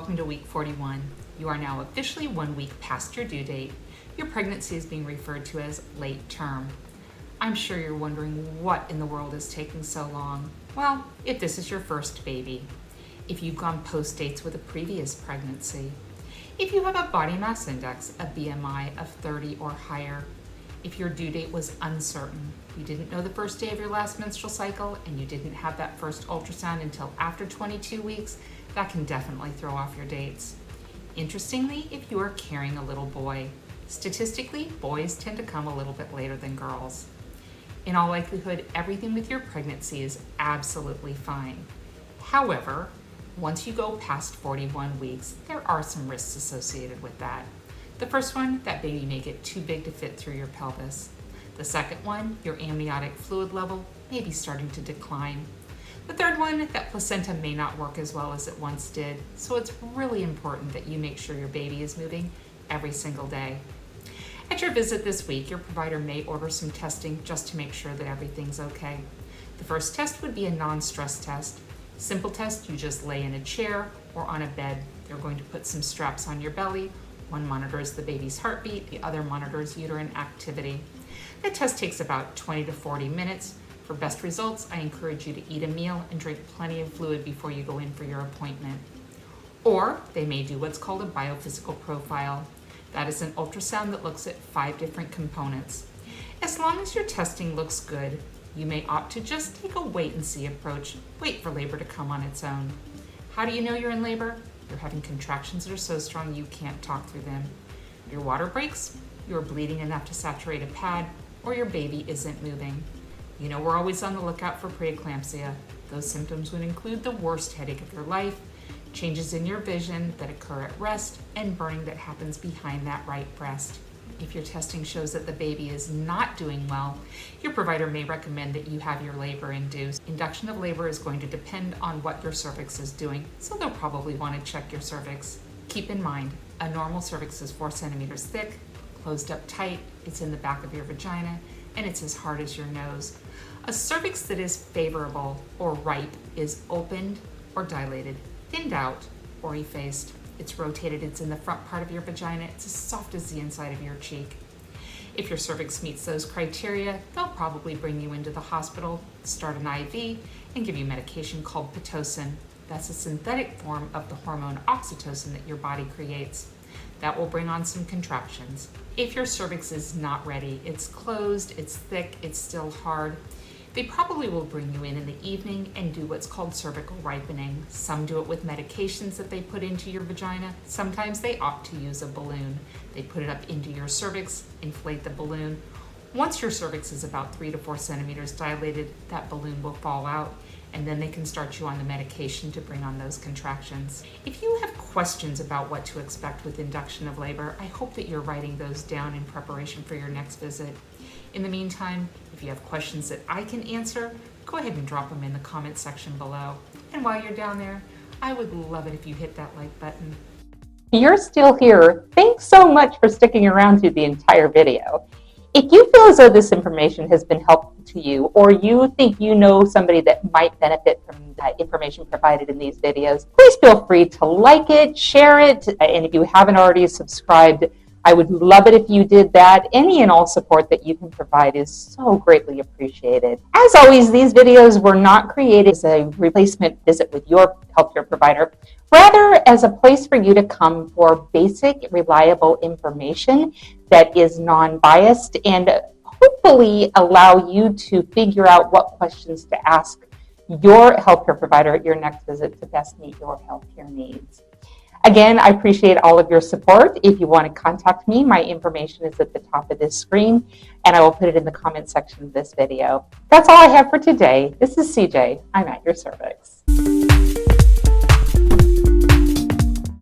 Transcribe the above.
welcome to week 41. You are now officially 1 week past your due date. Your pregnancy is being referred to as late term. I'm sure you're wondering what in the world is taking so long. Well, if this is your first baby, if you've gone post dates with a previous pregnancy, if you have a body mass index, a BMI of 30 or higher, if your due date was uncertain, you didn't know the first day of your last menstrual cycle, and you didn't have that first ultrasound until after 22 weeks, that can definitely throw off your dates. Interestingly, if you are carrying a little boy, statistically, boys tend to come a little bit later than girls. In all likelihood, everything with your pregnancy is absolutely fine. However, once you go past 41 weeks, there are some risks associated with that. The first one, that baby may get too big to fit through your pelvis. The second one, your amniotic fluid level may be starting to decline. The third one, that placenta may not work as well as it once did, so it's really important that you make sure your baby is moving every single day. At your visit this week, your provider may order some testing just to make sure that everything's okay. The first test would be a non-stress test. Simple test, you just lay in a chair or on a bed. They're going to put some straps on your belly. One monitors the baby's heartbeat, the other monitors uterine activity. That test takes about 20 to 40 minutes. For best results, I encourage you to eat a meal and drink plenty of fluid before you go in for your appointment. Or they may do what's called a biophysical profile. That is an ultrasound that looks at 5 different components. As long as your testing looks good, you may opt to just take a wait and see approach, wait for labor to come on its own. How do you know you're in labor? You're having contractions that are so strong you can't talk through them. Your water breaks, you're bleeding enough to saturate a pad, or your baby isn't moving. You know we're always on the lookout for preeclampsia. Those symptoms would include the worst headache of your life, changes in your vision that occur at rest, and burning that happens behind that right breast. If your testing shows that the baby is not doing well, your provider may recommend that you have your labor induced. Induction of labor is going to depend on what your cervix is doing, so they'll probably want to check your cervix. Keep in mind, a normal cervix is 4 centimeters thick, closed up tight, it's in the back of your vagina, and it's as hard as your nose. A cervix that is favorable or ripe is opened or dilated, thinned out, or effaced. It's rotated, it's in the front part of your vagina, it's as soft as the inside of your cheek. If your cervix meets those criteria, they'll probably bring you into the hospital, start an IV, and give you medication called Pitocin. That's a synthetic form of the hormone oxytocin that your body creates. That will bring on some contractions. If your cervix is not ready, it's closed, it's thick, it's still hard, they probably will bring you in the evening and do what's called cervical ripening. Some do it with medications that they put into your vagina. Sometimes they opt to use a balloon. They put it up into your cervix, inflate the balloon. Once your cervix is about 3 to 4 centimeters dilated, that balloon will fall out, and then they can start you on the medication to bring on those contractions. If you have questions about what to expect with induction of labor, I hope that you're writing those down in preparation for your next visit. In the meantime, if you have questions that I can answer, go ahead and drop them in the comment section below. And while you're down there, I would love it if you hit that like button. If you're still here, thanks so much for sticking around through the entire video. If you feel as though this information has been helpful to you, or you think you know somebody that might benefit from the information provided in these videos, please feel free to like it, share it, and if you haven't already subscribed, I would love it if you did that. Any and all support that you can provide is so greatly appreciated. As always, these videos were not created as a replacement visit with your healthcare provider, rather as a place for you to come for basic, reliable information that is non-biased and hopefully allow you to figure out what questions to ask your healthcare provider at your next visit to best meet your healthcare needs. Again, I appreciate all of your support. If you want to contact me, my information is at the top of this screen, and I will put it in the comment section of this video. That's all I have for today. This is CJ. I'm at your cervix.